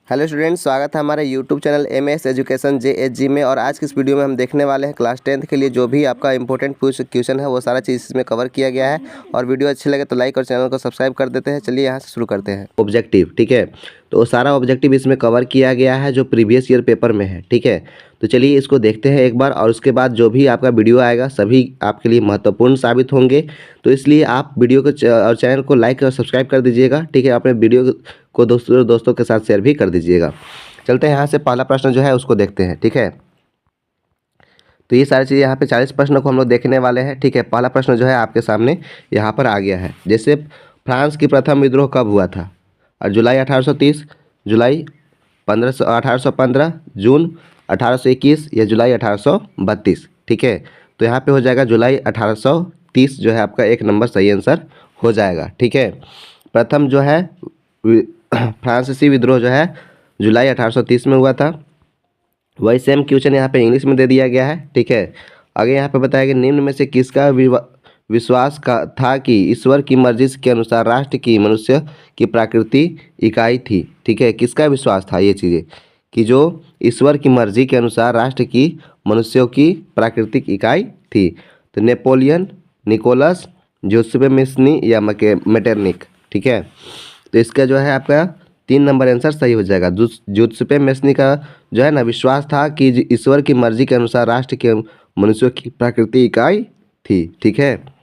Hello students, स्वागत है हमारे YouTube channel MS education JHG में। और आज की इस वीडियो में हम देखने वाले हैं क्लास 10th के लिए जो भी आपका इंपॉर्टेंट क्वेश्चन है वो सारा चीज़ इसमें कवर किया गया है। और वीडियो अच्छी लगे तो लाइक और चैनल को सब्सक्राइब कर देते हैं। चलिए यहाँ से शुरू करते हैं। ऑब्जेक्टिव, ठीक है, तो सारा ऑब्जेक्टिव इसमें कवर किया गया है जो प्रीवियस ईयर पेपर में है, ठीक है। तो चलिए इसको देखते हैं एक बार, और उसके बाद जो भी आपका वीडियो आएगा सभी आपके लिए महत्वपूर्ण साबित होंगे। तो इसलिए आप वीडियो को और चैनल को लाइक और सब्सक्राइब कर दीजिएगा, ठीक है। अपने वीडियो को दोस्तों के साथ शेयर भी कर दीजिएगा। चलते हैं यहाँ से, पहला प्रश्न जो है उसको देखते हैं, ठीक है। तो ये सारी चीज़ें यहाँ पे 40 प्रश्नों को हम लोग देखने वाले हैं, ठीक है। पहला प्रश्न जो है आपके सामने यहाँ पर आ गया है। जैसे फ्रांस की प्रथम विद्रोह कब हुआ था? और जुलाई 1830, जुलाई 1815, जून 1821 या जुलाई 1832, ठीक है। तो यहाँ पे हो जाएगा जुलाई 1830 जो है आपका एक नंबर सही आंसर हो जाएगा, ठीक है। प्रथम जो है फ्रांसीसी विद्रोह जो है जुलाई 1830 में हुआ था। वही सेम क्वेश्चन यहाँ पे इंग्लिश में दे दिया गया है, ठीक है। आगे यहाँ पे बताया कि निम्न में से किसका विश्वास का था कि ईश्वर की मर्जी के अनुसार राष्ट्र की मनुष्य की प्राकृति इकाई थी, ठीक है। किसका विश्वास था ये चीज़ें कि जो ईश्वर की मर्जी के अनुसार राष्ट्र की मनुष्यों की प्राकृतिक इकाई थी? तो नेपोलियन, निकोलस, जोसेफ मेस्नी या मेटरनिक, ठीक है। तो इसका जो है आपका 3 नंबर आंसर सही हो जाएगा। जोसेफ मेस्नी का जो है ना विश्वास था कि ईश्वर की मर्जी के अनुसार राष्ट्र के मनुष्यों की प्राकृतिक इकाई थी, ठीक है।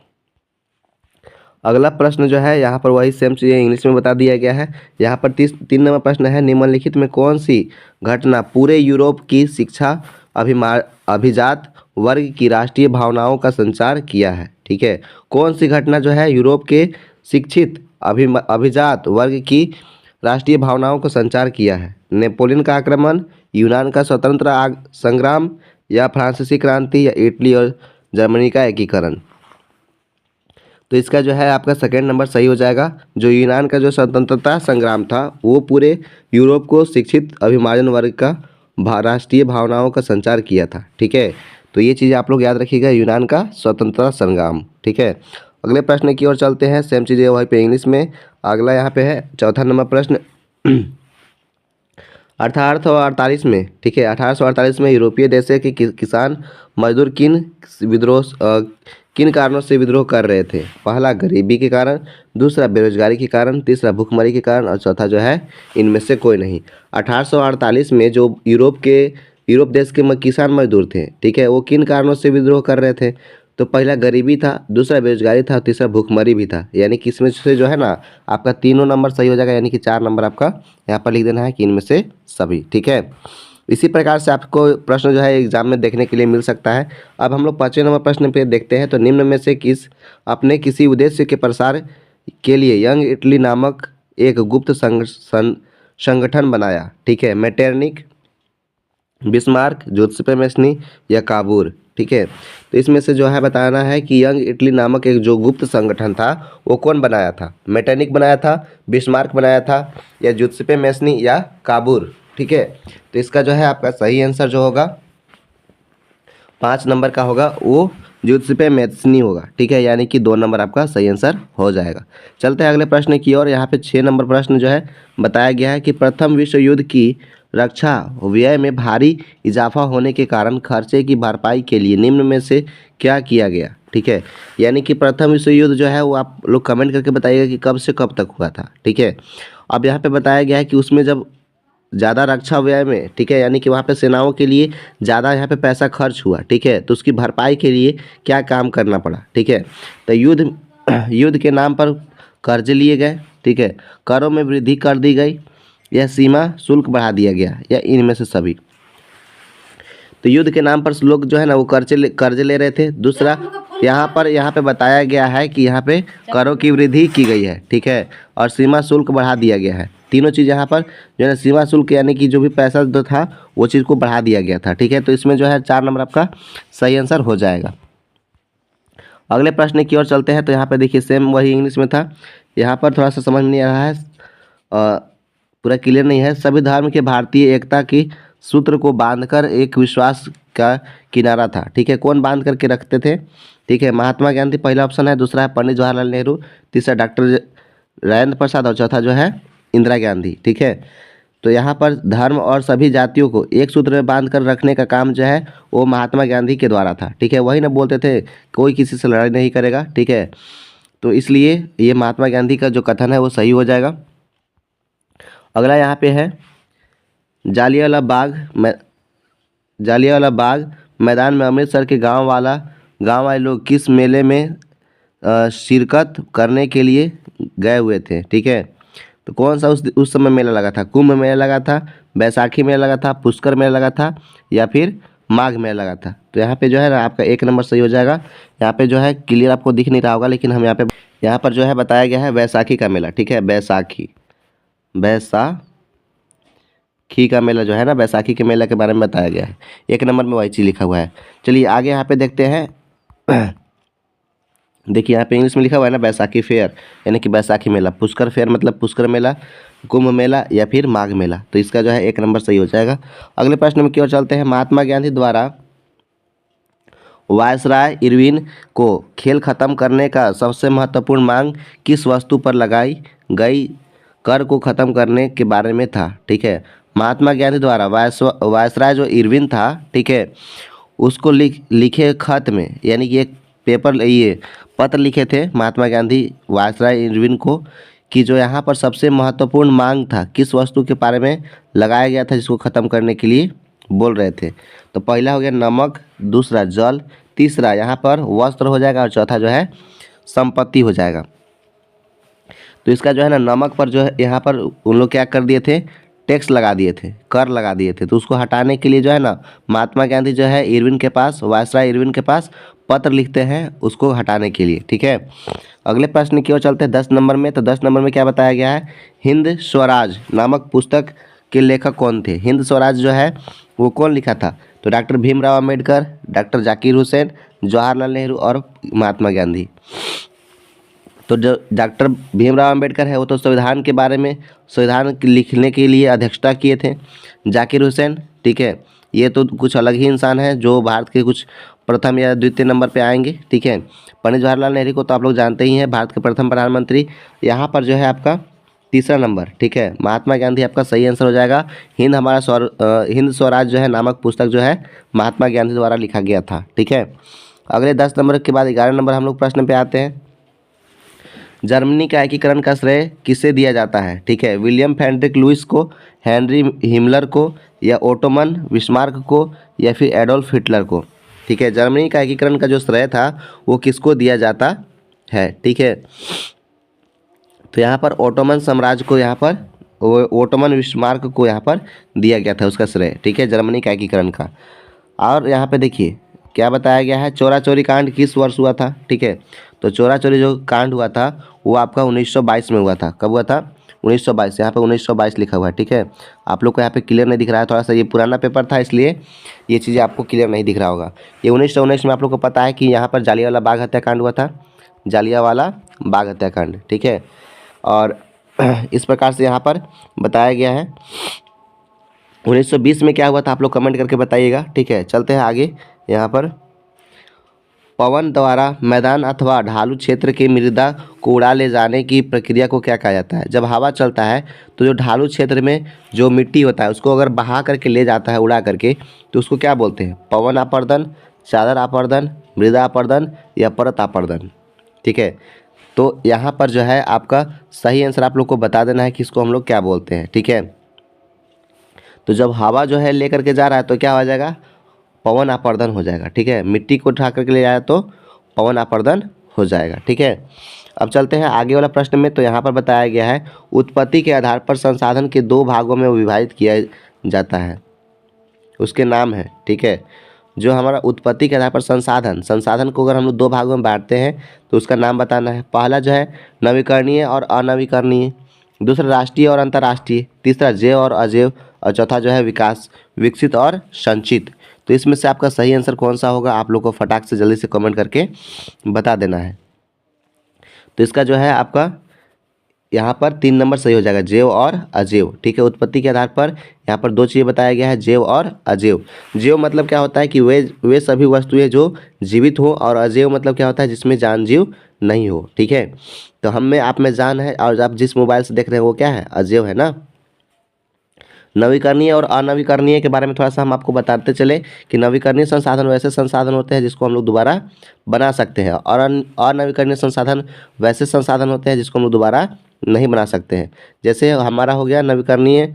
अगला प्रश्न जो है यहाँ पर वही सेम चीज़ इंग्लिश में बता दिया गया है। यहाँ पर 3 नंबर प्रश्न है, निम्नलिखित में कौन सी घटना पूरे यूरोप की शिक्षा अभिजात वर्ग की राष्ट्रीय भावनाओं का संचार किया है? ठीक है, कौन सी घटना जो है यूरोप के शिक्षित अभिजात वर्ग की राष्ट्रीय भावनाओं को संचार किया है? नेपोलियन का आक्रमण, यूनान का स्वतंत्र संग्राम या फ्रांसीसी क्रांति या इटली और जर्मनी का एकीकरण? तो इसका जो है आपका सेकेंड नंबर सही हो जाएगा। जो यूनान का जो स्वतंत्रता संग्राम था वो पूरे यूरोप को शिक्षित अभिमाजन वर्ग का राष्ट्रीय भावनाओं का संचार किया था, ठीक है। तो ये चीज़ आप लोग याद रखिएगा, यूनान का स्वतंत्रता संग्राम, ठीक है। अगले प्रश्न की ओर चलते हैं, सेम चीज़ें वहीं पे इंग्लिश में। अगला यहाँ पे है चौथा नंबर प्रश्न 1848 में, ठीक है, 1848 में यूरोपीय देशों के किसान मजदूर किन कारणों से विद्रोह कर रहे थे? पहला गरीबी के कारण, दूसरा बेरोजगारी के कारण, तीसरा भूखमरी के कारण और चौथा जो है इनमें से कोई नहीं। 1848 में जो यूरोप देश के किसान मजदूर थे, ठीक है, वो किन कारणों से विद्रोह कर रहे थे? तो पहला गरीबी था, दूसरा बेरोजगारी था, तीसरा भूखमरी भी था। यानी कि इसमें से जो है ना आपका तीनों नंबर सही हो जाएगा, यानी कि 4 नंबर आपका यहाँ पर लिख देना है कि इनमें से सभी, ठीक है। इसी प्रकार से आपको प्रश्न जो है एग्जाम में देखने के लिए मिल सकता है। अब हम लोग 5वें नंबर प्रश्न पे देखते हैं। तो निम्न में से अपने किसी उद्देश्य के प्रसार के लिए यंग इटली नामक एक गुप्त संगठन बनाया? ठीक है, मेटरनिक, बिस्मार्क, जोसेफ मेस्नी या काबूर, ठीक है। तो इसमें से जो है बताना है कि यंग इटली नामक एक जो गुप्त संगठन था वो कौन बनाया था? मेटरनिक बनाया था, बिस्मार्क बनाया था या जोसेफ मेस्नी या काबूर, ठीक है। तो इसका जो है आपका सही आंसर जो होगा 5 नंबर का होगा, वो जोसेफ मेस्नी होगा, ठीक है। यानी कि 2 नंबर आपका सही आंसर हो जाएगा। चलते हैं अगले प्रश्न की ओर। यहाँ पे 6 नंबर प्रश्न जो है बताया गया है कि प्रथम विश्व युद्ध की रक्षा व्यय में भारी इजाफा होने के कारण खर्चे की भरपाई के लिए निम्न में से क्या किया गया? ठीक है, यानी कि प्रथम विश्व युद्ध जो है वो आप लोग कमेंट करके बताइएगा कि कब से कब तक हुआ था, ठीक है। अब यहाँ पे बताया गया है कि उसमें जब ज़्यादा रक्षा व्यय में, ठीक है, यानी कि वहाँ पे सेनाओं के लिए ज़्यादा यहाँ पे पैसा खर्च हुआ, ठीक है, तो उसकी भरपाई के लिए क्या काम करना पड़ा? ठीक है, तो युद्ध के नाम पर कर्ज लिए गए, ठीक है, करों में वृद्धि कर दी गई या सीमा शुल्क बढ़ा दिया गया या इनमें से सभी? तो युद्ध के नाम पर लोग जो है ना वो कर्ज ले रहे थे। दूसरा यहाँ पे बताया गया है कि यहाँ पे करों की वृद्धि की गई है, ठीक है, और सीमा शुल्क बढ़ा दिया गया है। तीनों चीज़ यहाँ पर जो है सीमा शुल्क यानी कि जो भी पैसा जो था वो चीज़ को बढ़ा दिया गया था, ठीक है। तो इसमें जो है 4 नंबर आपका सही आंसर हो जाएगा। अगले प्रश्न की ओर चलते हैं। तो यहाँ पे देखिए सेम वही इंग्लिश में था, यहाँ पर थोड़ा सा समझ नहीं आ रहा है, पूरा क्लियर नहीं है। सभी धर्म के भारतीय एकता की सूत्र को बांधकर एक विश्वास का किनारा था, ठीक है, कौन बांध करके रखते थे? ठीक है, महात्मा गांधी पहला ऑप्शन है, दूसरा है पंडित जवाहरलाल नेहरू, तीसरा डॉक्टर राजेंद्र प्रसाद और चौथा जो है इंदिरा गांधी, ठीक है। तो यहाँ पर धर्म और सभी जातियों को एक सूत्र में बांध कर रखने का काम जो है वो महात्मा गांधी के द्वारा था। ठीक है, वही ना बोलते थे कोई किसी से लड़ाई नहीं करेगा। ठीक है, तो इसलिए ये महात्मा गांधी का जो कथन है वो सही हो जाएगा। अगला यहाँ पे है जालियांवाला बाग मैदान में अमृतसर के गांव वाले लोग किस मेले में शिरकत करने के लिए गए हुए थे। ठीक है, तो कौन सा उस समय मेला लगा था? कुंभ मेला लगा था, बैसाखी मेला लगा था, पुष्कर मेला लगा था, या फिर माघ मेला लगा था। तो यहाँ पे जो है ना आपका एक नंबर सही हो जाएगा। यहाँ पे जो है क्लियर आपको दिख नहीं रहा होगा, लेकिन हम यहाँ पर जो है बताया गया है बैसाखी का मेला। ठीक है, बैसाखी का मेला जो है ना, बैसाखी के मेला के बारे में बताया गया है। एक नंबर में वही चीज़ लिखा हुआ है। चलिए आगे यहाँ पे देखते हैं। देखिए यहाँ पे इंग्लिश में लिखा हुआ है ना बैसाखी फेयर, यानी कि बैसाखी मेला। पुष्कर फेयर मतलब पुष्कर मेला, कुंभ मेला या फिर माघ मेला। तो इसका जो है एक नंबर सही हो जाएगा। अगले प्रश्न में की ओर चलते हैं। महात्मा गांधी द्वारा वायसराय इरविन को खेल खत्म करने का सबसे महत्वपूर्ण मांग किस वस्तु पर लगाई गई? कर को खत्म करने के बारे में था। ठीक है, महात्मा गांधी द्वारा वायसराय जो इरविन था, ठीक है, उसको लिखे खत में, यानी कि एक पेपर ये पत्र लिखे थे महात्मा गांधी वायसराय इरविन को, कि जो यहाँ पर सबसे महत्वपूर्ण मांग था किस वस्तु के बारे में लगाया गया था जिसको ख़त्म करने के लिए बोल रहे थे। तो पहला हो गया नमक, दूसरा जल, तीसरा यहाँ पर वस्त्र हो जाएगा, और चौथा जो है संपत्ति हो जाएगा। तो इसका जो है ना नमक पर जो है यहाँ पर उन लोग क्या कर दिए थे, टैक्स लगा दिए थे, कर लगा दिए थे। तो उसको हटाने के लिए जो है ना महात्मा गांधी जो है इरविन के पास, वायसराय इरविन के पास पत्र लिखते हैं उसको हटाने के लिए। ठीक है, अगले प्रश्न की ओर चलते हैं 10 नंबर में। तो 10 नंबर में क्या बताया गया है? हिंद स्वराज नामक पुस्तक के लेखक कौन थे? हिंद स्वराज जो है वो कौन लिखा था? तो डॉक्टर भीमराव अम्बेडकर, डॉक्टर जाकिर हुसैन, जवाहरलाल नेहरू और महात्मा गांधी। तो जो डॉक्टर भीमराव अम्बेडकर है वो तो संविधान के बारे में, संविधान लिखने के लिए अध्यक्षता किए थे। जाकिर हुसैन, ठीक है, ये तो कुछ अलग ही इंसान है जो भारत के कुछ प्रथम या द्वितीय नंबर पे आएंगे। ठीक है, पंडित जवाहरलाल नेहरू को तो आप लोग जानते ही हैं, भारत के प्रथम प्रधानमंत्री। यहाँ पर जो है आपका तीसरा नंबर। ठीक है, महात्मा गांधी आपका सही आंसर हो जाएगा। हिंद स्वराज जो है नामक पुस्तक जो है महात्मा गांधी द्वारा लिखा गया था। ठीक है, अगले 10 नंबर के बाद 11 नंबर हम लोग प्रश्न पे आते हैं। जर्मनी का एकीकरण का श्रेय किसे दिया जाता है? ठीक है, विलियम फ्रेडरिक लुइस को, हेनरी हिमलर को, या ओटोमन बिस्मार्क को, या फिर एडोल्फ हिटलर को। ठीक है, जर्मनी का एकीकरण का जो श्रेय था वो किसको दिया जाता है? ठीक है, तो यहाँ पर ओटोमन साम्राज्य को, यहाँ पर ओटोमन बिस्मार्क को यहाँ पर दिया गया था उसका श्रेय। ठीक है, जर्मनी का एकीकरण का। और यहाँ पे देखिए क्या बताया गया है, चोरा चोरी कांड किस वर्ष हुआ था? ठीक है, तो चोरा चोरी जो कांड हुआ था वो आपका 1922 में हुआ था। कब हुआ था? 1922। यहाँ पे 1922 लिखा हुआ है। ठीक है, आप लोग को यहाँ पे क्लियर नहीं दिख रहा है, थोड़ा सा ये पुराना पेपर था इसलिए ये चीज़ें आपको क्लियर नहीं दिख रहा होगा। ये 1919 में आप लोग को पता है कि यहाँ पर जालियांवाला बाग हत्याकांड हुआ था, जालियांवाला बाग हत्याकांड। ठीक है, और इस प्रकार से यहाँ पर बताया गया है। 1920 में क्या हुआ था आप लोग कमेंट करके बताइएगा। ठीक है, चलते हैं आगे। यहाँ पर पवन द्वारा मैदान अथवा ढालू क्षेत्र की मृदा को उड़ा ले जाने की प्रक्रिया को क्या कहा जाता है? जब हवा चलता है तो जो ढालू क्षेत्र में जो मिट्टी होता है उसको अगर बहा करके ले जाता है उड़ा करके, तो उसको क्या बोलते हैं? पवन अपर्दन, चादर अपर्दन, मृदा अपर्दन या परत अपर्दन। ठीक है, तो यहाँ पर जो है आपका सही आंसर आप लोग को बता देना है कि इसको हम लोग क्या बोलते हैं। ठीक है, तो जब हवा जो है ले करके जा रहा है तो क्या हो जाएगा? पवन अपर्दन हो जाएगा। ठीक है, मिट्टी को उठा करके ले जाए तो पवन अपर्दन हो जाएगा। ठीक है, अब चलते हैं आगे वाला प्रश्न में। तो यहाँ पर बताया गया है उत्पत्ति के आधार पर संसाधन के 2 भागों में विभाजित किया जाता है, उसके नाम है। ठीक है, जो हमारा उत्पत्ति के आधार पर संसाधन को अगर हम लोग 2 भागों में बांटते हैं तो उसका नाम बताना है। पहला जो है नवीकरणीय और अनवीकरणीय, दूसरा राष्ट्रीय और अंतर्राष्ट्रीय, तीसरा जैव और अजैव, और चौथा जो है विकसित और संचित। तो इसमें से आपका सही आंसर कौन सा होगा आप लोग को फटाक से जल्दी से कमेंट करके बता देना है। तो इसका जो है आपका यहाँ पर 3 नंबर सही हो जाएगा, जैव और अजैव। ठीक है, उत्पत्ति के आधार पर यहाँ पर 2 चीज़ें बताया गया है, जैव और अजैव। जैव मतलब क्या होता है कि वे सभी वस्तुएं जो जीवित हो, और अजैव मतलब क्या होता है जिसमें जान जीव नहीं हो। ठीक है, तो हम में आप में जान है और आप जिस मोबाइल से देख रहे हैं वो क्या है? अजैव है ना। नवीकरणीय और अनवीकरणीय के बारे में थोड़ा सा हम आपको बताते चले कि नवीकरणीय संसाधन वैसे संसाधन होते हैं जिसको हम लोग दोबारा बना सकते हैं, और अनवीकरणीय संसाधन वैसे संसाधन होते हैं जिसको हम लोग दोबारा नहीं बना सकते हैं। जैसे हमारा हो गया नवीकरणीय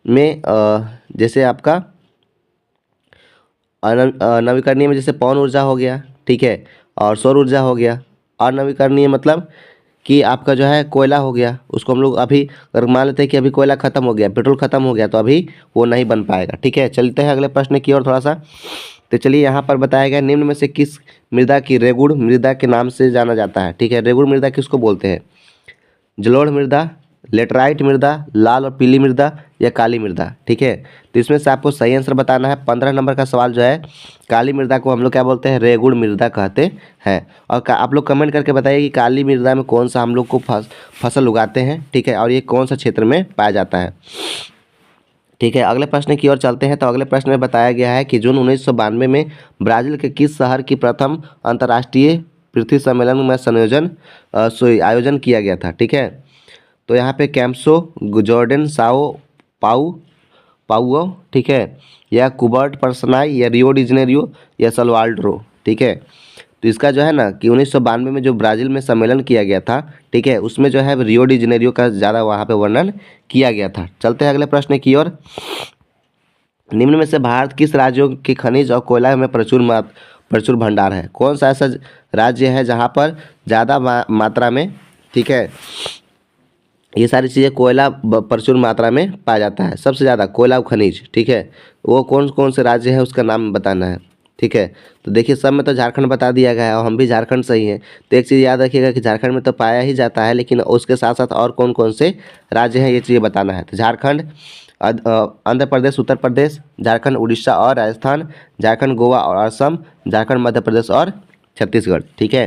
में जैसे आपका नवीकरणीय में जैसे पवन ऊर्जा हो गया, ठीक है, और सौर ऊर्जा हो गया। अनवीकरणीय मतलब कि आपका जो है कोयला हो गया, उसको हम लोग अभी अगर मान लेते हैं कि अभी कोयला ख़त्म हो गया, पेट्रोल ख़त्म हो गया, तो अभी वो नहीं बन पाएगा, ठीक है। चलते हैं अगले प्रश्न की ओर थोड़ा सा। तो चलिए यहाँ पर बताया गया निम्न में से किस मृदा की रेगुड़ मृदा के नाम से जाना जाता है, ठीक है। रेगुड़ मृदा किसको बोलते हैं? जलोढ़ मृदा, लेटराइट मृदा, लाल और पीली मृदा या काली मृदा, ठीक है। तो इसमें से आपको सही आंसर बताना है। 15 नंबर का सवाल जो है, काली मृदा को हम लोग क्या बोलते हैं? रेगुड़ मृदा कहते हैं। और आप लोग कमेंट करके बताइए कि काली मृदा में कौन सा हम लोग को फसल उगाते हैं, ठीक है, और ये कौन सा क्षेत्र में पाया जाता है, ठीक है। अगले प्रश्न की ओर चलते हैं। तो अगले प्रश्न में बताया गया है कि जून 1992 में ब्राज़ील के किस शहर की प्रथम अंतर्राष्ट्रीय पृथ्वी सम्मेलन में आयोजन किया गया था, ठीक है। तो यहाँ पे कैम्पसो, जॉर्डन, साओ पाउओ, ठीक है, या कुबर्ट परसनाई, या रियो डी जनेरियो, या सलवाल्ड्रो, ठीक है। तो इसका जो है ना कि 1992 में जो ब्राज़ील में सम्मेलन किया गया था, ठीक है, उसमें जो है रियो डी जनेरियो का ज़्यादा वहाँ पे वर्णन किया गया था। चलते हैं अगले प्रश्न की ओर। निम्न में से भारत किस राज्यों की खनिज और कोयला में प्रचुर भंडार है? कौन सा ऐसा राज्य है जहाँ पर ज़्यादा मात्रा में, ठीक है, ये सारी चीज़ें कोयला प्रचुर मात्रा में पाया जाता है, सबसे ज़्यादा कोयला और खनिज, ठीक है। वो कौन कौन से राज्य है उसका नाम बताना है, ठीक है। तो देखिए सब में तो झारखंड बता दिया गया है और हम भी झारखंड से ही हैं। तो एक चीज़ याद रखिएगा कि झारखंड में तो पाया ही जाता है, लेकिन उसके साथ साथ और कौन कौन से राज्य हैं ये चीज़ें बताना है। तो झारखंड, आंध्र प्रदेश, उत्तर प्रदेश, झारखंड, उड़ीसा और राजस्थान, झारखंड, गोवा और असम, झारखंड, मध्य प्रदेश और छत्तीसगढ़, ठीक है।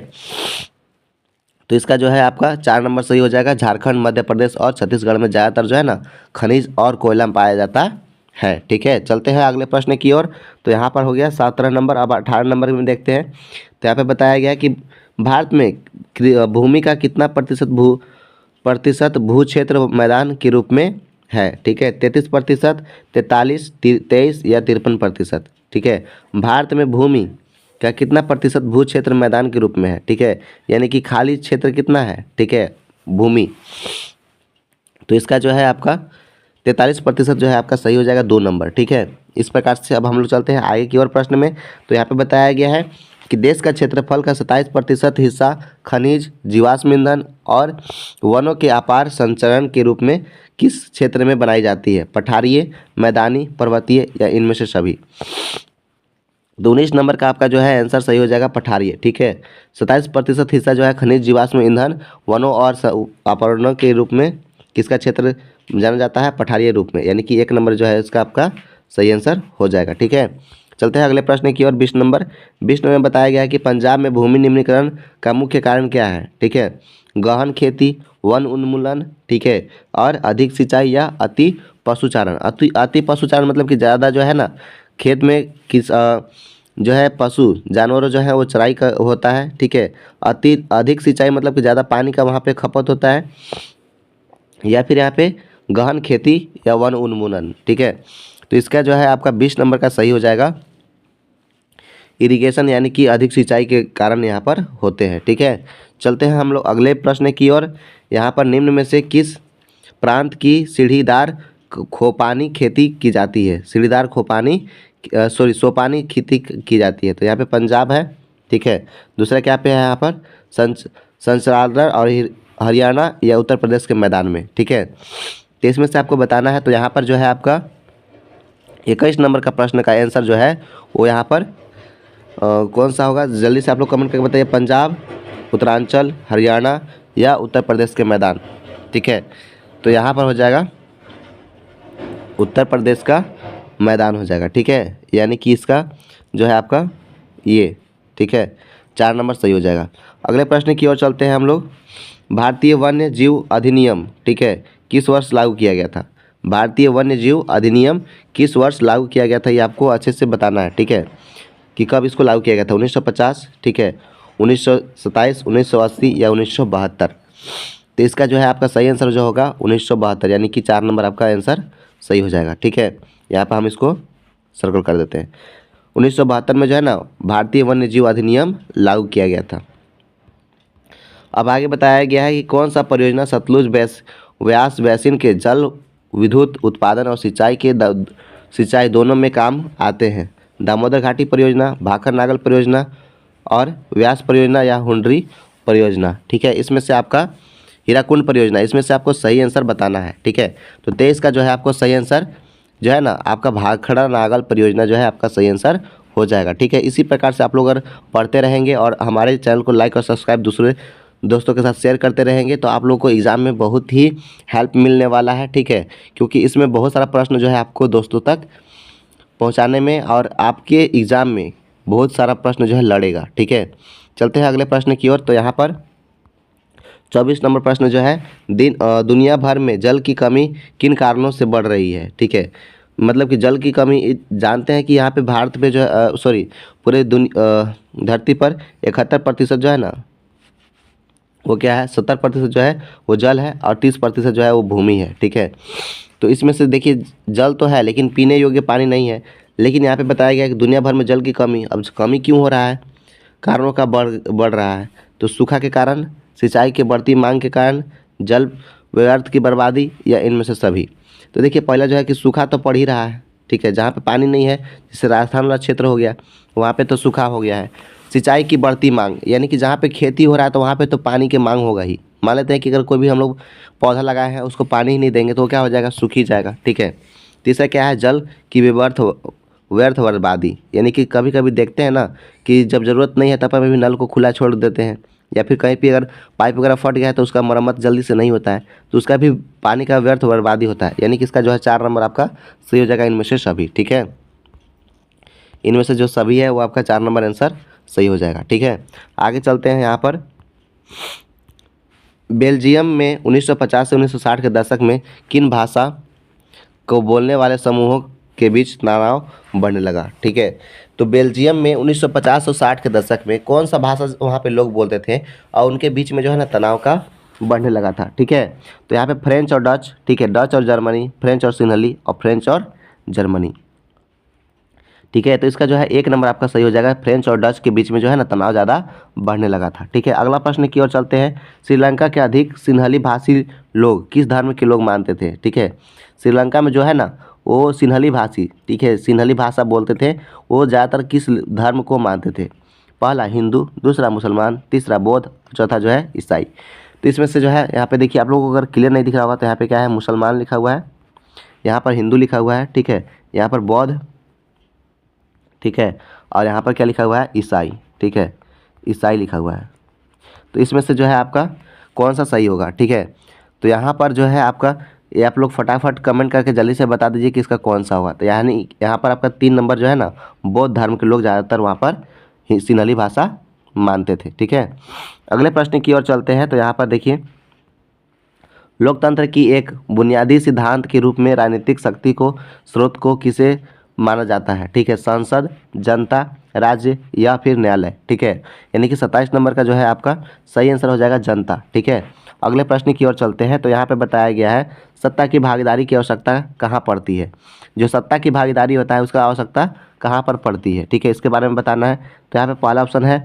तो इसका जो है आपका 4 नंबर सही हो जाएगा। झारखंड, मध्य प्रदेश और छत्तीसगढ़ में ज़्यादातर जो है ना खनिज और कोयला पाया जाता है, ठीक है। चलते हैं अगले प्रश्न की ओर। तो यहाँ पर हो गया 17 नंबर। अब 18 नंबर में देखते हैं। तो यहाँ पे बताया गया कि भारत में भूमि का कितना प्रतिशत भू क्षेत्र मैदान के रूप में है, ठीक है। 33%, 43, 23 या 53%, ठीक है। भारत में भूमि का कितना प्रतिशत भू क्षेत्र मैदान के रूप में है, ठीक है, यानी कि खाली क्षेत्र कितना है, ठीक है, भूमि। तो इसका जो है आपका 43% जो है आपका सही हो जाएगा, 2 नंबर, ठीक है। इस प्रकार से अब हम लोग चलते हैं आगे की ओर प्रश्न में। तो यहाँ पे बताया गया है कि देश का क्षेत्रफल का 27% हिस्सा खनिज, जीवाश्म ईंधन और वनों के अपार संचरण के रूप में किस क्षेत्र में बनाई जाती है? पठारीय, मैदानी, पर्वतीय या इनमें से सभी। तो 19 नंबर का आपका जो है आंसर सही हो जाएगा, पठारीय, ठीक है। 27% हिस्सा जो है खनिज, जीवाश्म ईंधन, वनों और अपर्णों के रूप में किसका क्षेत्र जाना जाता है? पठारीय रूप में, यानी कि 1 नंबर जो है इसका आपका सही आंसर हो जाएगा, ठीक है। चलते हैं अगले प्रश्न की ओर। 20 नंबर में बताया गया है कि पंजाब में भूमि निम्नीकरण का मुख्य कारण क्या है, ठीक है। गहन खेती, वन उन्मूलन, ठीक है, और अधिक सिंचाई या अति पशुचारण। अति पशुचारण मतलब कि ज़्यादा जो है ना खेत में जो है पशु जानवर जो है वो चराई का होता है, ठीक है। अधिक सिंचाई मतलब कि ज़्यादा पानी का वहाँ पे खपत होता है, या फिर यहाँ पे गहन खेती या वन उन्मूलन, ठीक है। तो इसका जो है आपका 20 नंबर का सही हो जाएगा, इरिगेशन, यानी कि अधिक सिंचाई के कारण यहाँ पर होते हैं, ठीक है। चलते हैं हम लोग अगले प्रश्न की ओर। यहाँ पर निम्न में से किस प्रांत की सीढ़ीदार खोपानी खेती की जाती है? सीढ़ीदार सोपानी खेती की जाती है। तो यहाँ पे पंजाब है, ठीक है। दूसरा क्या पे है यहाँ पर? संचराल और हरियाणा या उत्तर प्रदेश के मैदान में, ठीक है। तो इसमें से आपको बताना है। तो यहाँ पर जो है आपका 21 नंबर का प्रश्न का आंसर जो है वो यहाँ पर कौन सा होगा? जल्दी से आप लोग कमेंट करके बताइए। पंजाब, उत्तरांचल, हरियाणा या उत्तर प्रदेश के मैदान, ठीक है। तो यहाँ पर हो जाएगा उत्तर प्रदेश का मैदान हो जाएगा, ठीक है, यानी कि इसका जो है आपका ये, ठीक है, 4 नंबर सही हो जाएगा। अगले प्रश्न की ओर चलते हैं हम लोग। भारतीय वन्य जीव अधिनियम, ठीक है, किस वर्ष लागू किया गया था? भारतीय वन्य जीव अधिनियम किस वर्ष लागू किया गया था, ये आपको अच्छे से बताना है, ठीक है, कि कब इसको लागू किया गया था। 1950, ठीक है, 1927, 1980 या 1972। तो इसका जो है आपका सही आंसर जो होगा 1972, यानी कि 4 नंबर आपका आंसर सही हो जाएगा। ठीक है, यहाँ पर हम इसको सर्कल कर देते हैं। 1972 में जो है ना भारतीय वन्य जीव अधिनियम लागू किया गया था। अब आगे बताया गया है कि कौन सा परियोजना सतलुज व्यास बेसिन के जल विद्युत उत्पादन और सिंचाई दोनों में काम आते हैं। दामोदर घाटी परियोजना, भाखर नागल परियोजना और व्यास परियोजना या हुंडरी परियोजना। ठीक है, इसमें से आपका हीराकुंड परियोजना, इसमें से आपको सही आंसर बताना है। ठीक है, तो 23 का जो है आपको सही आंसर जो है ना आपका भाखड़ा नागल परियोजना जो है आपका सही आंसर हो जाएगा। ठीक है, इसी प्रकार से आप लोग अगर पढ़ते रहेंगे और हमारे चैनल को लाइक और सब्सक्राइब दूसरे दोस्तों के साथ शेयर करते रहेंगे तो आप लोगों को एग्ज़ाम में बहुत ही हेल्प मिलने वाला है। ठीक है, क्योंकि इसमें बहुत सारा प्रश्न जो है आपको दोस्तों तक पहुंचाने में और आपके एग्ज़ाम में बहुत सारा प्रश्न जो है लड़ेगा। ठीक है, चलते हैं अगले प्रश्न की ओर। तो यहाँ पर 24 नंबर प्रश्न जो है दुनिया भर में जल की कमी किन कारणों से बढ़ रही है। ठीक है, मतलब कि जल की कमी जानते हैं कि यहाँ पे भारत पे जो है सॉरी पूरे धरती पर 71% जो है ना वो क्या है, 70% जो है वो जल है और 30% जो है वो भूमि है। ठीक है, तो इसमें से देखिए जल तो है लेकिन पीने योग्य पानी नहीं है। लेकिन यहाँ पे बताया गया है कि दुनिया भर में जल की कमी, अब कमी क्यों हो रहा है, कारणों का बढ़ रहा है। तो सूखा के कारण, सिंचाई की बढ़ती मांग के कारण, जल व्यर्थ की बर्बादी या इनमें से सभी। तो देखिए पहला जो है कि सूखा तो पड़ ही रहा है। ठीक है, जहाँ पे पानी नहीं है जैसे राजस्थान वाला क्षेत्र हो गया वहाँ पे तो सूखा हो गया है। सिंचाई की बढ़ती मांग यानी कि जहाँ पे खेती हो रहा है तो वहाँ पे तो पानी की मांग होगा ही। मान लेते हैं कि अगर कोई भी हम लोग पौधा लगाए हैं उसको पानी ही नहीं देंगे तो वो क्या हो जाएगा, सूख ही जाएगा। ठीक है, तीसरा क्या है, जल की व्यर्थ बर्बादी यानी कि कभी कभी देखते हैं ना कि जब ज़रूरत नहीं है तब हम भी नल को खुला छोड़ देते हैं या फिर कहीं पे अगर पाइप वगैरह फट गया है तो उसका मरम्मत जल्दी से नहीं होता है तो उसका भी पानी का व्यर्थ बर्बादी होता है। यानी कि इसका जो है 4 नंबर आपका सही हो जाएगा इनमें से सभी। ठीक है, इनमें से जो सभी है वो आपका 4 नंबर आंसर सही हो जाएगा। ठीक है, आगे चलते हैं। यहाँ पर बेल्जियम में 1950 से 1960 के दशक में किन भाषा को बोलने वाले समूहों के बीच तनाव बढ़ने लगा। ठीक है, तो बेल्जियम में 1950 और 60 के दशक में कौन सा भाषा वहाँ पे लोग बोलते थे और उनके बीच में जो है ना तनाव का बढ़ने लगा था। ठीक है, तो यहाँ पे फ्रेंच और डच, ठीक है, डच और जर्मनी, फ्रेंच और सिन्हली और फ्रेंच और जर्मनी। ठीक है, तो इसका जो है 1 नंबर आपका सही हो जाएगा। फ्रेंच और डच के बीच में जो है ना तनाव ज़्यादा बढ़ने लगा था। ठीक है, अगला प्रश्न की ओर चलते हैं। श्रीलंका के अधिक सिन्हली भाषी लोग किस धर्म के लोग मानते थे। ठीक है, श्रीलंका में जो है ना वो सिन्हली भाषी, ठीक है, सिन्हली भाषा बोलते थे, वो ज़्यादातर किस धर्म को मानते थे। पहला हिंदू, दूसरा मुसलमान, तीसरा बौद्ध, चौथा जो है ईसाई। तो इसमें से जो है यहाँ पे देखिए आप लोगों को अगर क्लियर नहीं दिख रहा होगा तो यहाँ पे क्या है, मुसलमान लिखा हुआ है, यहाँ पर हिंदू लिखा हुआ है। ठीक है, यहाँ पर बौद्ध, ठीक है, और यहाँ पर क्या लिखा हुआ है, ईसाई। ठीक है, ईसाई लिखा हुआ है। तो इसमें से जो है आपका कौन सा सही होगा। ठीक है, तो यहाँ पर जो है आपका ये आप लोग फटाफट कमेंट करके जल्दी से बता दीजिए कि इसका कौन सा होगा। तो यानी यहाँ पर आपका 3 नंबर जो है ना बौद्ध धर्म के लोग ज़्यादातर वहाँ पर सिन्हली भाषा मानते थे। ठीक है, अगले प्रश्न की ओर चलते हैं। तो यहाँ पर देखिए लोकतंत्र की एक बुनियादी सिद्धांत के रूप में राजनीतिक शक्ति को स्रोत को किसे माना जाता है। ठीक है, संसद, जनता, राज्य या फिर न्यायालय। ठीक है, यानी कि 27 नंबर का जो है आपका सही आंसर हो जाएगा जनता। ठीक है, अगले प्रश्न की ओर चलते हैं। तो यहाँ पे बताया गया है सत्ता की भागीदारी की आवश्यकता कहाँ पड़ती है। जो सत्ता की भागीदारी होता है उसका आवश्यकता कहाँ पर पड़ती है। ठीक है, इसके बारे में बताना है। तो यहाँ पे पहला ऑप्शन है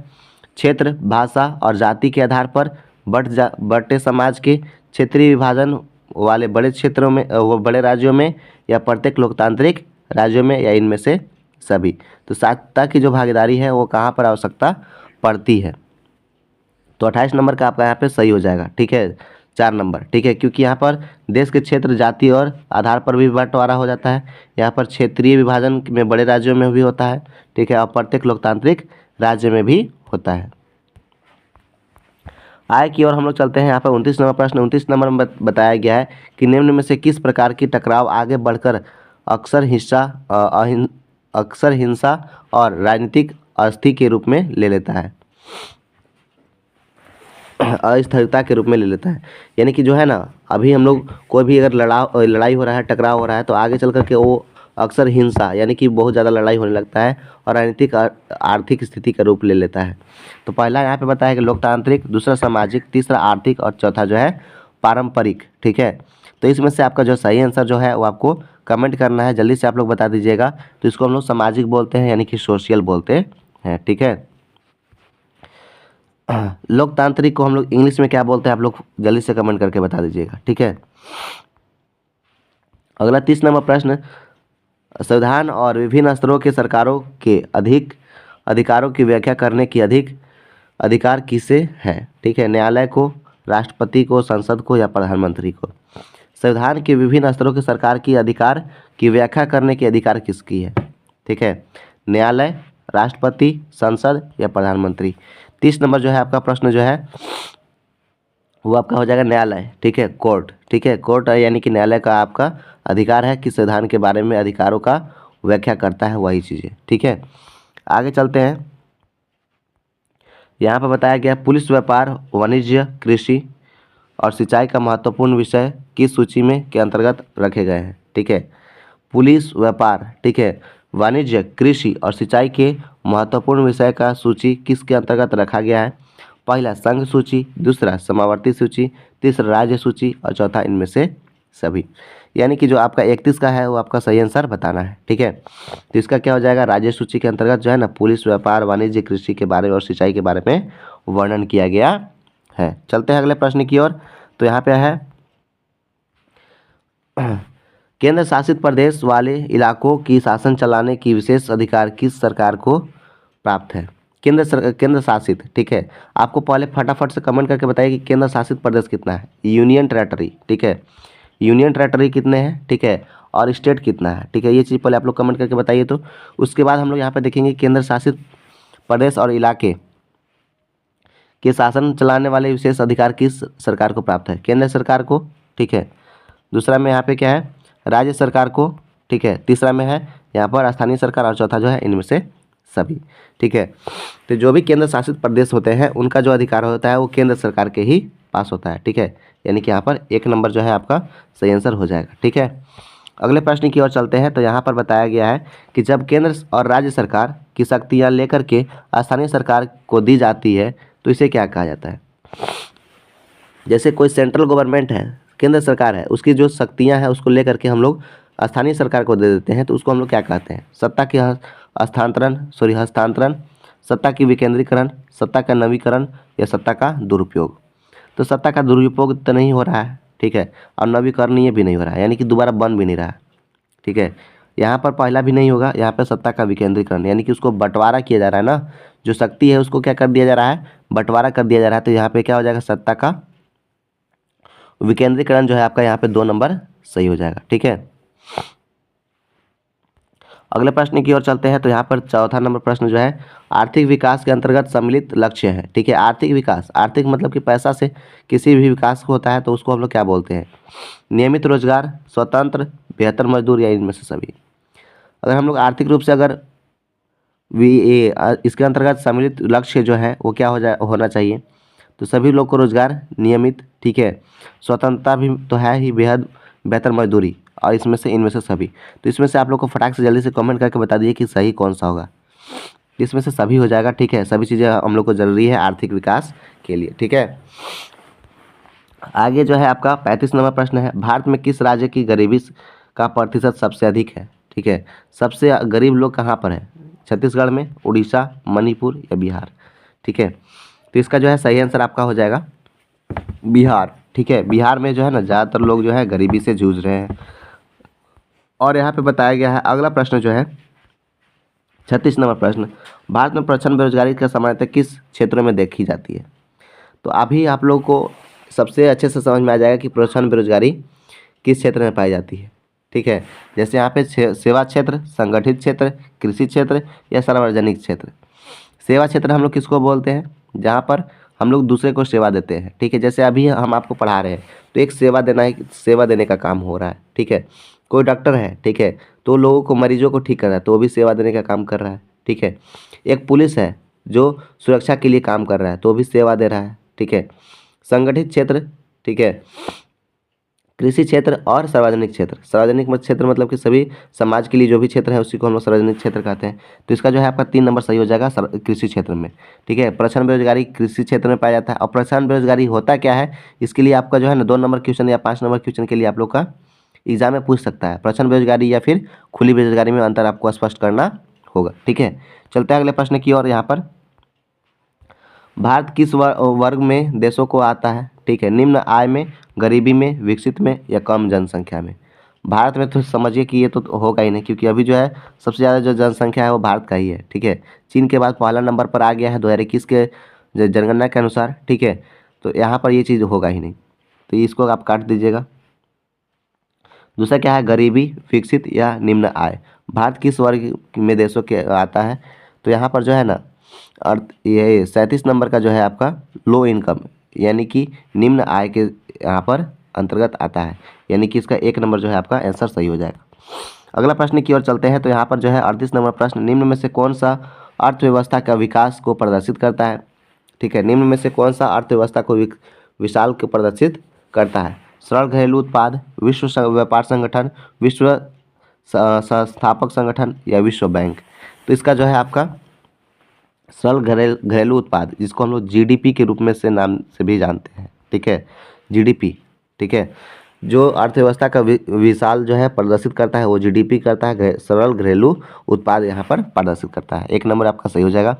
क्षेत्र, भाषा और जाति के आधार पर बढ़ते समाज के क्षेत्रीय विभाजन वाले बड़े क्षेत्रों में वो बड़े राज्यों में या प्रत्येक लोकतांत्रिक राज्यों में या इनमें से सभी। तो सत्ता की जो भागीदारी है वो कहाँ पर आवश्यकता पड़ती है। तो 28 नंबर का आपका यहाँ पे सही हो जाएगा। ठीक है, 4 नंबर। ठीक है, क्योंकि यहाँ पर देश के क्षेत्र, जाति और आधार पर भी बंटवारा हो जाता है। यहाँ पर क्षेत्रीय विभाजन में बड़े राज्यों में भी होता है। ठीक है, और प्रत्येक लोकतांत्रिक राज्य में भी होता है। आय की ओर हम लोग चलते हैं। यहाँ पर 29 नंबर प्रश्न, 29 नंबर में बताया गया है कि निम्न में से किस प्रकार की टकराव आगे बढ़कर अक्सर हिंसा और राजनीतिक अस्थिर के रूप में ले लेता है, अस्थिरता के रूप में ले लेता है। यानी कि जो है ना अभी हम लोग कोई भी अगर लड़ाई हो रहा है, टकराव हो रहा है तो आगे चल करके वो अक्सर हिंसा यानी कि बहुत ज़्यादा लड़ाई होने लगता है और राजनीतिक आर्थिक स्थिति का रूप ले लेता है। तो पहला यहाँ पे बताया कि लोकतांत्रिक, दूसरा सामाजिक, तीसरा आर्थिक और चौथा जो है पारंपरिक। ठीक है, तो इसमें से आपका जो सही आंसर जो है वो आपको कमेंट करना है, जल्दी से आप लोग बता दीजिएगा। तो इसको हम लोग सामाजिक बोलते हैं, यानी कि सोशल बोलते हैं, ठीक है। लोकतांत्रिक को हम लोग इंग्लिश में क्या बोलते हैं, आप लोग जल्दी से कमेंट करके बता दीजिएगा, ठीक है। अगला 30 नंबर प्रश्न, संविधान और विभिन्न स्तरों के सरकारों के अधिक अधिकारों की व्याख्या करने की अधिक अधिकार किसे है, ठीक है। न्यायालय को, राष्ट्रपति को, संसद को या प्रधानमंत्री को। संविधान के विभिन्न स्तरों के सरकार की अधिकार की व्याख्या करने की अधिकार किसकी है, ठीक है। न्यायालय, राष्ट्रपति, संसद या प्रधानमंत्री। 30 नंबर जो है आपका प्रश्न जो है वो आपका हो जाएगा न्यायालय, ठीक है, कोर्ट, ठीक है। कोर्ट यानी कि न्यायालय का आपका अधिकार है कि संविधान के बारे में अधिकारों का व्याख्या करता है, वही चीज़ें, ठीक है। आगे चलते हैं। यहाँ पर बताया गया पुलिस, व्यापार, वाणिज्य, कृषि और सिंचाई का महत्वपूर्ण विषय किस सूची में के अंतर्गत रखे गए हैं, ठीक है। पुलिस, व्यापार, ठीक है, वाणिज्य, कृषि और सिंचाई के महत्वपूर्ण विषय का सूची किसके अंतर्गत रखा गया है। पहला संघ सूची, दूसरा समावर्ती सूची, तीसरा राज्य सूची और चौथा इनमें से सभी। यानी कि जो आपका 31 का है वो आपका सही आंसर बताना है, ठीक है। तो इसका क्या हो जाएगा, राज्य सूची के अंतर्गत जो है ना पुलिस, व्यापार, वाणिज्य, कृषि के बारे में और सिंचाई के बारे में वर्णन किया गया है। चलते हैं अगले प्रश्न की ओर। तो यहाँ पे है केंद्र शासित प्रदेश वाले इलाकों की शासन चलाने की विशेष अधिकार किस सरकार को प्राप्त है। केंद्र शासित, ठीक है। आपको पहले फटाफट से कमेंट करके बताइए कि केंद्र शासित प्रदेश कितना है। यूनियन टेरेटरी, ठीक है, यूनियन टेरेटरी कितने हैं, ठीक है, और स्टेट कितना है, ठीक है। ये चीज़ पहले आप लोग कमेंट करके बताइए। तो उसके बाद हम लोग यहाँ पे देखेंगे केंद्र शासित प्रदेश और इलाके के शासन चलाने वाले विशेष अधिकार किस सरकार को प्राप्त है। केंद्र सरकार को, ठीक है। दूसरा में यहाँ पे क्या है, राज्य सरकार को, ठीक है। तीसरा में है यहाँ पर स्थानीय सरकार और चौथा जो है इनमें से सभी, ठीक है। तो जो भी केंद्र शासित प्रदेश होते हैं उनका जो अधिकार होता है वो केंद्र सरकार के ही पास होता है, ठीक है। यानी कि यहाँ पर 1 नंबर जो है आपका सही आंसर हो जाएगा, ठीक है। अगले प्रश्न की ओर चलते हैं। तो यहाँ पर बताया गया है कि जब केंद्र और राज्य सरकार की शक्तियाँ लेकर के स्थानीय सरकार को दी जाती है तो इसे क्या कहा जाता है। जैसे कोई सेंट्रल गवर्नमेंट है, केंद्र सरकार है, उसकी जो शक्तियाँ हैं उसको लेकर के हम लोग स्थानीय सरकार को दे देते हैं तो उसको हम लोग क्या कहते हैं, सत्ता की हस्तांतरण, सत्ता की विकेंद्रीकरण, सत्ता का नवीकरण या सत्ता का दुरुपयोग। तो सत्ता का दुरुपयोग तो नहीं हो रहा है, ठीक है, और नवीकरणीय भी नहीं हो रहा है, यानी कि दोबारा बन भी नहीं रहा है, ठीक है। यहाँ पर पहला भी नहीं होगा, यहाँ पर सत्ता का विकेंद्रीकरण, यानी कि उसको बंटवारा किया जा रहा है ना, जो शक्ति है उसको क्या कर दिया जा रहा है, बंटवारा कर दिया जा रहा है। तो यहाँ पे क्या हो जाएगा, सत्ता का विकेंद्रीकरण जो है आपका यहाँ पे 2 नंबर सही हो जाएगा, ठीक है। अगले प्रश्न की ओर चलते हैं। तो यहाँ पर चौथा नंबर प्रश्न जो है आर्थिक विकास के अंतर्गत सम्मिलित लक्ष्य है, ठीक है। आर्थिक विकास, आर्थिक मतलब कि पैसा से किसी भी विकास होता है तो उसको हम लोग क्या बोलते हैं, नियमित रोजगार, स्वतंत्र, बेहतर मजदूर या इनमें से सभी। अगर हम लोग आर्थिक रूप से अगर इसके अंतर्गत सम्मिलित लक्ष्य जो है वो क्या होना चाहिए, तो सभी लोग को रोजगार, नियमित, ठीक है, स्वतंत्रता भी तो है ही, बेहतर मजदूरी और इसमें से इनमें से सभी। तो इसमें से आप लोग को फटाक से जल्दी से कमेंट करके बता दीजिए कि सही कौन सा होगा। इसमें से सभी हो जाएगा, ठीक है। सभी चीज़ें हम लोग को जरूरी है आर्थिक विकास के लिए, ठीक है। आगे जो है आपका 35 नंबर प्रश्न है, भारत में किस राज्य की गरीबी का प्रतिशत सबसे अधिक है, ठीक है। सबसे गरीब लोग कहाँ पर है, छत्तीसगढ़ में, उड़ीसा, मणिपुर या बिहार, ठीक है। तो इसका जो है सही आंसर आपका हो जाएगा बिहार, ठीक है। बिहार में जो है ना ज़्यादातर लोग जो है गरीबी से जूझ रहे हैं। और यहाँ पे बताया गया है अगला प्रश्न जो है 36 नंबर प्रश्न, भारत में प्रच्छन्न बेरोजगारी का सामान्यतः किस क्षेत्रों में देखी जाती है। तो अभी आप लोग को सबसे अच्छे से समझ में आ जाएगा कि प्रच्छन्न बेरोजगारी किस क्षेत्र में पाई जाती है, ठीक है। जैसे यहाँ पे सेवा क्षेत्र, संगठित क्षेत्र, कृषि क्षेत्र या सार्वजनिक क्षेत्र। सेवा क्षेत्र हम लोग किसको बोलते हैं, जहाँ पर हम लोग दूसरे को सेवा देते हैं, ठीक है। जैसे अभी हम आपको पढ़ा रहे हैं तो एक सेवा देने का काम हो रहा है, ठीक है। कोई डॉक्टर है, ठीक है, तो लोगों को, मरीजों को ठीक कर रहा है तो वो भी सेवा देने का काम कर रहा है, ठीक है। एक पुलिस है जो सुरक्षा के लिए काम कर रहा है तो वो भी सेवा दे रहा है, ठीक है। संगठित क्षेत्र, ठीक है, कृषि क्षेत्र और सार्वजनिक क्षेत्र। सार्वजनिक क्षेत्र मतलब कि सभी समाज के लिए जो भी क्षेत्र है उसी को हम लोग सार्वजनिक क्षेत्र कहते हैं। तो इसका जो है आपका 3 नंबर सही हो जाएगा कृषि क्षेत्र में, ठीक है। प्रच्छन्न बेरोजगारी कृषि क्षेत्र में पाया जाता है। और प्रच्छन्न बेरोजगारी होता क्या है, इसके लिए आपका जो है ना 2 नंबर क्वेश्चन या 5 नंबर क्वेश्चन के लिए आप लोग का एग्जाम में पूछ सकता है। प्रच्छन्न बेरोजगारी या फिर खुली बेरोजगारी में अंतर आपको स्पष्ट करना होगा। ठीक है, चलते हैं अगले प्रश्न की ओर। यहाँ पर भारत किस वर्ग में देशों को आता है? ठीक है, निम्न आय में, गरीबी में, विकसित में या कम जनसंख्या में? भारत में तो समझिए कि ये तो होगा ही नहीं, क्योंकि अभी जो है सबसे ज़्यादा जो जनसंख्या है वो भारत का ही है। ठीक है, चीन के बाद पहला नंबर पर आ गया है 2021 के जनगणना के अनुसार। ठीक है, तो यहाँ पर ये चीज़ होगा ही नहीं, तो इसको आप काट दीजिएगा। दूसरा क्या है? गरीबी, विकसित या निम्न आय। भारत किस वर्ग में देशों के आता है? तो यहाँ पर जो है ना ये 37 नंबर का जो है आपका लो इनकम यानी कि निम्न आय के यहाँ पर अंतर्गत आता है, यानी कि इसका 1 नंबर जो है आपका आंसर सही हो जाएगा। अगला प्रश्न की ओर चलते हैं। तो यहाँ पर जो है 38 नंबर प्रश्न, निम्न में से कौन सा अर्थव्यवस्था का विकास को प्रदर्शित करता है? ठीक है, निम्न में से कौन सा अर्थव्यवस्था को विशाल को प्रदर्शित करता है? सरल घरेलू उत्पाद, विश्व व्यापार संगठन, विश्व संस्थापक संगठन या विश्व बैंक? तो इसका जो है आपका सरल घरेलू उत्पाद, जिसको हम लोग जीडीपी के रूप में से नाम से भी जानते हैं। ठीक है, जीडीपी। ठीक है, जो अर्थव्यवस्था का विशाल जो है प्रदर्शित करता है वो जीडीपी करता है, सरल घरेलू उत्पाद यहाँ पर प्रदर्शित करता है। 1 नंबर आपका सही हो जाएगा।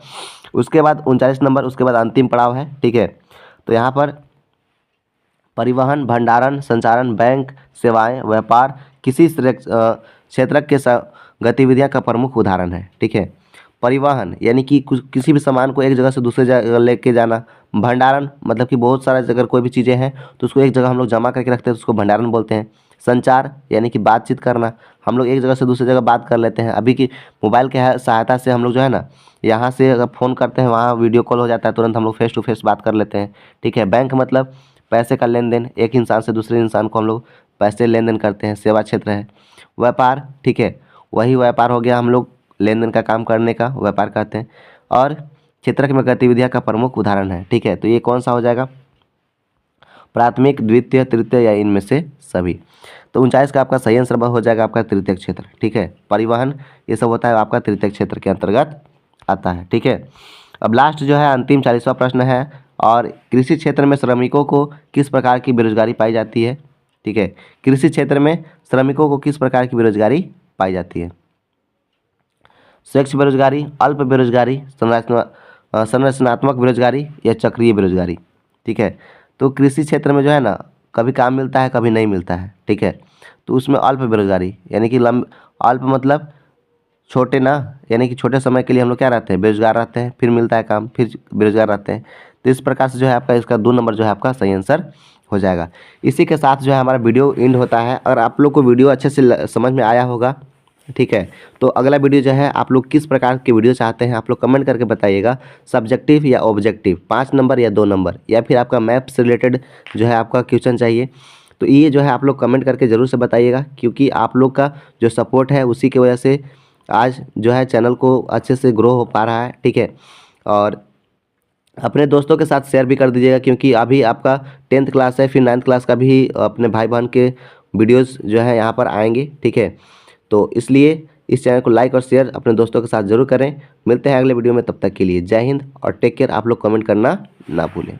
उसके बाद 39 नंबर, उसके बाद अंतिम पड़ाव है। ठीक है, तो यहाँ पर परिवहन, भंडारण, संचारण, बैंक सेवाएं, व्यापार किसी क्षेत्र के गतिविधियां का प्रमुख उदाहरण है। ठीक है, परिवहन यानी कि किसी भी सामान को एक जगह से दूसरे जगह लेके जाना। भंडारण मतलब कि बहुत सारा अगर कोई भी चीज़ें हैं तो उसको एक जगह हम लोग जमा करके रखते हैं, तो उसको भंडारण बोलते हैं। संचार यानी कि बातचीत करना, हम लोग एक जगह से दूसरी जगह बात कर लेते हैं। अभी की मोबाइल के सहायता से हम लोग जो है ना यहाँ से अगर फ़ोन करते हैं वहाँ वीडियो कॉल हो जाता है, तुरंत हम लोग फेस टू फेस बात कर लेते हैं। ठीक है, बैंक मतलब पैसे का लेन देन, एक इंसान से दूसरे इंसान को हम लोग पैसे लेन देन करते हैं। सेवा क्षेत्र है। व्यापार, ठीक है, वही व्यापार हो गया, हम लोग लेन देन का काम करने का व्यापार कहते हैं। और क्षेत्र में गतिविधियां का प्रमुख उदाहरण है। ठीक है, तो ये कौन सा हो जाएगा? प्राथमिक, द्वितीय, तृतीय या इनमें से सभी? तो 39 का आपका सही आंसर हो जाएगा आपका तृतीय क्षेत्र। ठीक है, परिवहन ये सब होता है आपका तृतीय क्षेत्र के अंतर्गत आता है। ठीक है, अब लास्ट जो है अंतिम 40वां प्रश्न है। और कृषि क्षेत्र में श्रमिकों को किस प्रकार की बेरोजगारी पाई जाती है? ठीक है, कृषि क्षेत्र में श्रमिकों को किस प्रकार की बेरोजगारी पाई जाती है? स्वच्छ बेरोजगारी, अल्प बेरोजगारी, संरचनात्मक बेरोजगारी या चक्रीय बेरोजगारी? ठीक है, तो कृषि क्षेत्र में जो है ना कभी काम मिलता है कभी नहीं मिलता है। ठीक है, तो उसमें अल्प बेरोजगारी यानी कि अल्प मतलब छोटे ना, यानी कि छोटे समय के लिए हम लोग क्या रहते हैं? बेरोजगार रहते हैं, फिर मिलता है काम, फिर बेरोजगार रहते हैं। तो इस प्रकार से जो है आपका इसका 2 नंबर जो है आपका सही आंसर हो जाएगा। इसी के साथ जो है हमारा वीडियो एंड होता है। अगर आप लोग को वीडियो अच्छे से समझ में आया होगा, ठीक है, तो अगला वीडियो जो है आप लोग किस प्रकार की वीडियो चाहते हैं आप लोग कमेंट करके बताइएगा। सब्जेक्टिव या ऑब्जेक्टिव, 5 नंबर या 2 नंबर, या फिर आपका मैप से रिलेटेड जो है आपका क्वेश्चन चाहिए। तो ये जो है आप लोग कमेंट करके ज़रूर से बताइएगा, क्योंकि आप लोग का जो सपोर्ट है उसी की वजह से आज जो है चैनल को अच्छे से ग्रो हो पा रहा है। ठीक है, और अपने दोस्तों के साथ शेयर भी कर दीजिएगा, क्योंकि अभी आपका 10th क्लास है, फिर 9th क्लास का भी अपने भाई बहन के वीडियोस जो है यहाँ पर आएंगे। ठीक है, तो इसलिए इस चैनल को लाइक और शेयर अपने दोस्तों के साथ ज़रूर करें। मिलते हैं अगले वीडियो में, तब तक के लिए जय हिंद और टेक केयर। आप लोग कमेंट करना ना भूलें।